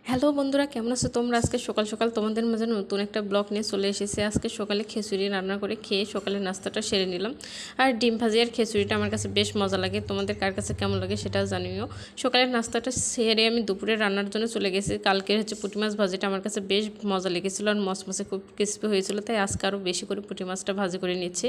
Hello বন্ধুরা, কেমন আছো তোমরা? আজকে সকাল সকাল তোমাদের মাঝে নতুন একটা ব্লগ নিয়ে চলে এসেছে। আজকে সকালে খিচুড়ি রান্না করে খেয়ে সকালে নাস্তাটা সেরে নিলাম। আর ডিম ভাজি আর খিচুড়িটা আমার কাছে বেশ মজা লাগে। তোমাদের কার কাছে কেমন লাগে সেটাও জানিও। সকালের নাস্তাটা সেরে আমি দুপুরে রান্নার জন্য চলে গেছি। কালকে পুঁটি মাছ ভাজিটা আমার কাছে বেশ মজা লেগেছিলো আর মচমচে খুব ক্রিস্পি হয়েছিল, তাই আজকে আরও বেশি করে পুঁটি মাছটা ভাজি করে নিচ্ছি।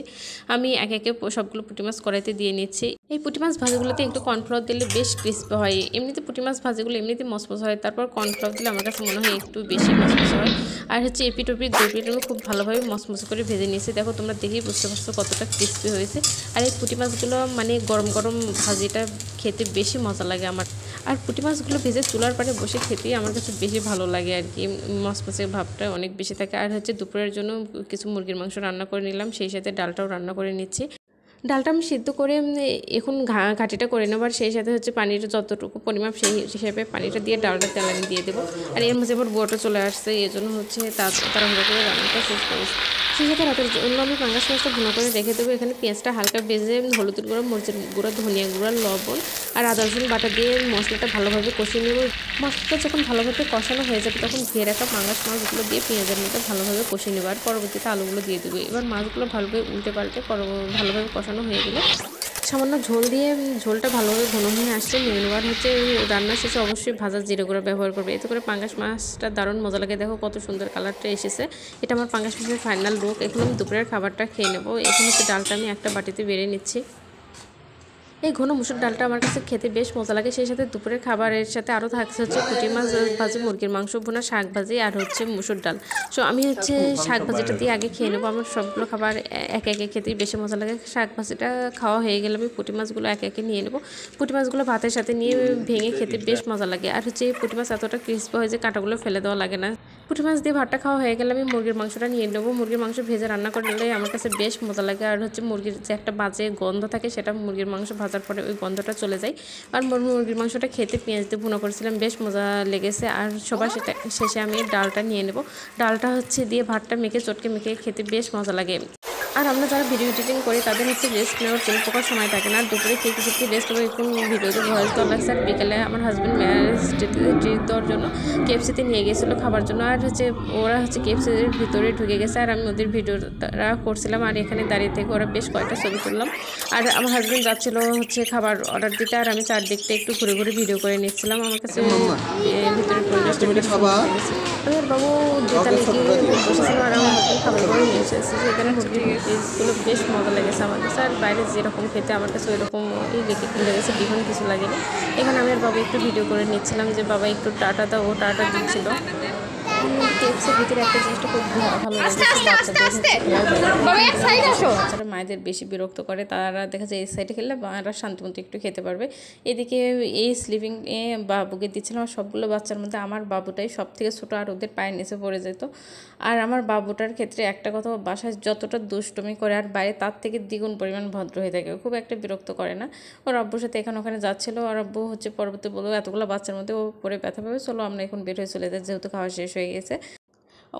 আমি একে একে সবগুলো পুঁটি মাছ কড়াইতে দিয়ে নিচ্ছি। এই পুঁটি মাছ ভাজিগুলোতে একটু কর্নফ্লাওয়ার দিলে বেশ ক্রিস্পি হয়। এমনিতে পুঁটি মাছ ভাজিগুলো এমনিতে মচমচে হয়, তারপর কর্নফ্লাওয়ার দিলে আমার কাছে মনে হয় একটু বেশি মচমচে হয়। আর এপিট ওপিট দুপিট আমি খুব ভালোভাবে মচমচে করে ভেজে নিয়েছি। দেখো তোমরা দেখেই বুঝতে পারছো কতটা ক্রিস্পি হয়েছে। আর এই পুঁটি মাছগুলো মানে গরম গরম ভাজিটা খেতে বেশি মজা লাগে আমার। আর পুঁটি মাছগুলো ভেজে চুলার পাড়ে বসে খেতেই আমার কাছে বেশি ভালো লাগে আর কি। মচমচে ভাবটা অনেক বেশি থাকে। আর দুপুরের জন্য কিছু মুরগির মাংস রান্না করে নিলাম, সেই সাথে ডালটাও রান্না করে নিচ্ছি। ডালটা আমি সিদ্ধ করে এখন ঘাটিটা করে নেব। আর সেই সাথে পানির যতটুকু পরিমাপ সেই হিসেবে পানিটা দিয়ে ডালটা তেলানি দিয়ে দেবো। আর এর মাঝে আবার বুয়াটা চলে আসছে, এই জন্য তাড়াহুড়ো করে রান্নাটা শেষ করেছি। সেই সাথে রাতের জন্য আমি পাঙ্গাস মাছটা ভুনা করে রেখে দেবো। এখানে পেঁয়াজটা হালকা ভেজে হলুদের গুঁড়ো, মরিচের গুঁড়ো, ধনিয়া গুঁড়ো, লবণ আর আদা রসুন বাটা দিয়ে মশলাটা ভালোভাবে কষিয়ে নেব। মশলাটা যখন ভালোভাবে কষানো হয়ে যাবে তখন ধুয়ে রাখা পাঙ্গাস মাছগুলো দিয়ে পেঁয়াজের মধ্যে ভালোভাবে কষিয়ে নেব। আর পরবর্তীতে আলুগুলো দিয়ে দেবো। এবার মাছগুলো ভালোভাবে উল্টে পাল্টে ভালোভাবে কষানো হয়ে গেলে সামান্য ঝোল দিয়ে ঝোলটা ভালোভাবে ঘন হয়ে আসছে নিয়ে নেব। আর রান্নার শেষে অবশ্যই ভাজা জিরে গুঁড়ো ব্যবহার করবে, এতে করে পাঙ্গাস মাছটা দারুণ মজা লাগে। দেখো কত সুন্দর কালারটা এসেছে। এটা আমার পাঙ্গাস মাছের ফাইনাল লুক। এখন আমি দুপুরের খাবারটা খেয়ে নেবো। এখন ডালটা আমি একটা বাটিতে বেড়ে নিচ্ছি। এই ঘন মুসুর ডালটা আমার কাছে খেতে বেশ মজা লাগে। সেই সাথে দুপুরের খাবারের সাথে আরও থাকছে পুঁটি মাছ ভাজি, মুরগির মাংস ভুনা, শাক ভাজি আর মুসুর ডাল। সো আমি শাক ভাজিটা দিয়ে আগে খেয়ে নেবো। আমার সবগুলো খাবার একে একে খেতেই বেশি মজা লাগে। শাক ভাজিটা খাওয়া হয়ে গেলে আমি পুঁটি মাছগুলো একে একে নিয়ে নেবো। পুঁটি মাছগুলো ভাতের সাথে নিয়ে ভেঙে খেতে বেশ মজা লাগে। আর পুঁটি মাছ এতটা ক্রিস্পি হয় যে কাঁটাগুলো ফেলে দেওয়া লাগে না। পুঁটি মাছ দিয়ে ভাতটা খাওয়া হয়ে গেলে আমি মুরগির মাংসটা নিয়ে নেবো। মুরগির মাংস ভেজে রান্না করে নিলে আমার কাছে বেশ মজা লাগে। আর মুরগির যে একটা বাজে গন্ধ থাকে সেটা মুরগির মাংস ভাজার পরে ওই গন্ধটা চলে যায়। আর মুরগির মাংসটা খেতে পেঁয়াজ দিয়ে ভুনা করেছিলাম, বেশ মজা লেগেছে। আর সবার শেষে আমি ডালটা নিয়ে নেব। ডালটা দিয়ে ভাতটা মেখে চটকে মেখে খেতে বেশ মজা লাগে। আর আমরা যারা ভিডিও এডিটিং করি তাদের রেস্ট নেওয়ার কোনো প্রকার সময় থাকে না। দুপুরে খেয়ে কিছু রেস্ট হবে, এখন ভিডিওতে ভয়েস দেওয়া লাগছে। আর বিকেলে আমার হাজব্যান্ড ম্যারেজ ট্রিট দেওয়ার জন্য কেএফসিতে নিয়ে গেছিলো খাবার জন্য। আর ওরা কেএফসির ভিতরে ঢুকে গেছে আর আমি ওদের ভিডিওটা করছিলাম। আর এখানে দাঁড়িয়ে থেকে ওরা বেশ কয়েকটা ছবি তুললাম। আর আমার হাজব্যান্ড যাচ্ছিলো খাবার অর্ডার দিতে, আর আমি চারদিকটা একটু ঘুরে ঘুরে ভিডিও করে নিচ্ছিলাম। আমার কাছে ভিতরের পরিবেশটা বেশ ভালো লেগেছে। আমার বাবু দুটা লেগে বসেছিল আর আমার হাজব্যান্ড খাবার করে নিয়ে এসেছে। সেখানে পিসগুলো বেশ মজা লেগেছে আমার কাছে। আর বাইরে যেরকম খেতে আমার কাছে ওইরকমই লেগেছে, ডিফারেন্ট কিছু লাগেনি। এখানে আমি আর বাবা একটু ভিডিও করে নিচ্ছিলাম যে বাবা একটু টাটা দাও, ও টাটা দিচ্ছিল। কেএফসির ভিতরে একটা জিনিসটা খুব ভালো বাচ্চারা মায়েদের বেশি বিরক্ত করে, তারা দেখা যায় এই সাইডে খেললে মায়েরা শান্তিমতো একটু খেতে পারবে। এদিকে এই স্লিপিং বাবুকে দিচ্ছিলাম। আর সবগুলো বাচ্চার মধ্যে আমার বাবুটাই সব থেকে ছোটো, আর ওদের পায়ের নিচে পড়ে যেত। আর আমার বাবুটার ক্ষেত্রে একটা কথা, বাসায় যতটা দুষ্টুমি করে আর বাইরে তার থেকে দ্বিগুণ পরিমাণ ভদ্র হয়ে থাকে, খুব একটা বিরক্ত করে না। ওর আব্বুর সাথে এখানে ওখানে যাচ্ছিলো। আর আব্বু পরবর্তী বলবো এতগুলো বাচ্চার মধ্যে ও পরে ব্যথা পাবে, চলো আমরা এখন বের হয়ে চলে যাই, যেহেতু খাওয়া শেষ হয়ে গেছে।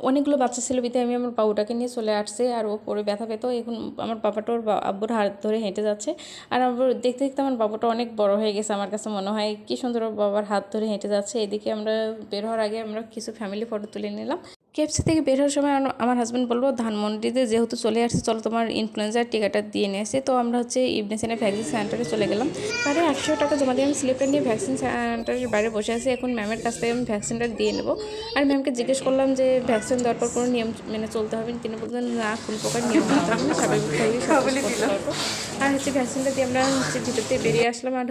অনেকগুলো বাচ্চা ছিল বিতে আমি আমার বাবুটাকে নিয়ে চলে আসছে। আর ও পরে ব্যথা পেতো। এখন আমার বাবাটা ওর আব্বুর হাত ধরে হেঁটে যাচ্ছে। আর আব্বুর দেখতে দেখতে আমার বাবাটা অনেক বড় হয়ে গেছে। আমার কাছে মনে হয় কি সুন্দর ওর বাবার হাত ধরে হেঁটে যাচ্ছে। এদিকে আমরা বের হওয়ার আগে আমরা কিছু ফ্যামিলি ফটো তুলে নিলাম। কেএফসি থেকে বের হওয়ার সময় আমার হাজব্যান্ড বললো ধানমন্ডিতে যেহেতু চলে আসছে, চলো তোমার ইনফ্লুয়েঞ্জার টিকাটা দিয়ে নিয়ে আসে। তো আমরা ইবনে সিনা ভ্যাকসিন সেন্টারে চলে গেলাম। বাইরে 100 টাকা জমা দিয়ে আমি স্লিপটা নিয়ে ভ্যাকসিন সেন্টারের বাইরে বসে আছি। এখন ম্যামের কাছ থেকে আমি ভ্যাকসিনটা দিয়ে নেবো। আর ম্যামকে জিজ্ঞেস করলাম যে ভ্যাকসিন দেওয়ার পর কোনো নিয়ম মেনে চলতে হবে। তিনি বললেন না, কোনো প্রকার নিয়ম মানতে হবে না, স্বাভাবিকভাবেই। আর ভ্যাকসিনটা দিয়ে আমরা ভিতর থেকে বেরিয়ে আসলাম। আর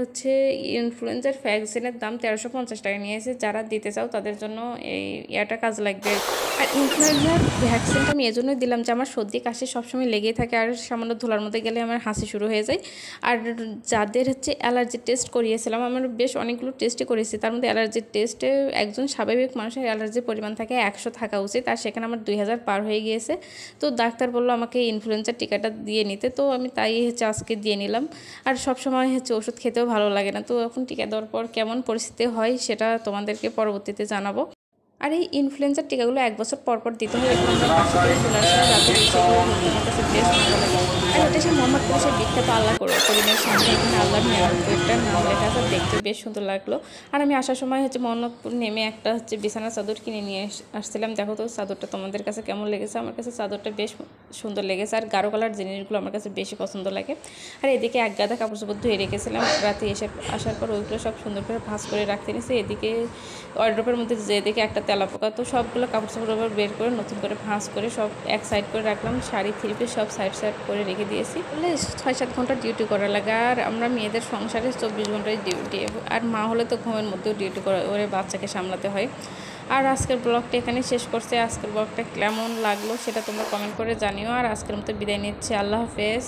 ইনফ্লুয়েঞ্জার ভ্যাকসিনের দাম 1350 টাকা নিয়েছে। যারা দিতে চাও তাদের জন্য এই ইয়াটা কাজ লাগবে। আর ইনফ্লুয়েঞ্জার ভ্যাকসিনটা আমি এজন্যই দিলাম যে আমার সর্দি কাশি সবসময় লেগেই থাকে। আর সামান্য ধুলার মধ্যে গেলে আমার হাসি শুরু হয়ে যায়। আর যাদের অ্যালার্জি টেস্ট করিয়েছিলাম, আমার বেশ অনেকগুলো টেস্টই করেছি, তার মধ্যে অ্যালার্জির টেস্টে একজন স্বাভাবিক মানুষের অ্যালার্জির পরিমাণ থাকে 100 থাকা উচিত। আর সেখানে আমার 2000 পার হয়ে গিয়েছে। তো ডাক্তার বললো আমাকে ইনফ্লুয়েঞ্জার টিকাটা দিয়ে নিতে। তো আমি তাই আজকে দিয়ে নিলাম। আর সবসময় ওষুধ খেতেও ভালো লাগে না। তো এখন টিকা দেওয়ার পর কেমন পরিস্থিতি হয় সেটা তোমাদেরকে পরবর্তীতে জানাবো। আর এই ইনফ্লুয়েঞ্জার টিকাগুলো 1 বছর পর পর দিতে হয়। এখন আমরা বাসা থেকে চলে আসলে রাতে আমার কাছে বেশ ভালো লাগে। আর এটা সেই মোহাম্মদপুর সেই বিখ্যাত আল্লাহ করিমের সামনে এখানে আল্লাহর একটা নাম লেখা আছে, দেখতে বেশ সুন্দর লাগলো। আর আমি আসার সময় হচ্ছে মোহাম্মদপুর নেমে একটা হচ্ছে বিছানা চাদর কিনে নিয়ে আসছিলাম। দেখো তো চাদরটা তোমাদের কাছে কেমন লেগেছে। আমার কাছে চাদরটা বেশ সুন্দর লেগেছে, আর গাঢ় কালার জিনিসগুলো আমার কাছে বেশি পছন্দ লাগে। আর এদিকে এক গাদা কাপড় চোপড় ধুয়ে রেখেছিলাম, রাতে আসার পর ওইগুলো সব সুন্দর করে ভাঁজ করে রাখতে নিয়েছি। এদিকে ওয়ার্ড্রোবের মধ্যে যেদিকে একটা তেলাপোকা, তো সবগুলো কাপড় চোপড় বের করে নতুন করে ভাঁজ করে সব এক সাইড করে রাখলাম। শাড়ি থ্রি পিস সব সাইড করে রেখে দিয়েছি। বলে 6-7 ঘন্টা ডিউটি করা লাগে, আর আমরা মেয়েদের সংসারে 24 ঘন্টায় ডিউটি, আর মা হলে তো ঘুমের মধ্যেও ডিউটি করে বাচ্চাকে সামলাতে হয়। আর আজকের ব্লগটা এখানে শেষ করছে। আজকের ব্লগটা কেমন লাগলো সেটা তোমরা কমেন্ট করে জানিও। আর আজকের মতো বিদায় নিচ্ছি, আল্লাহ হাফেজ।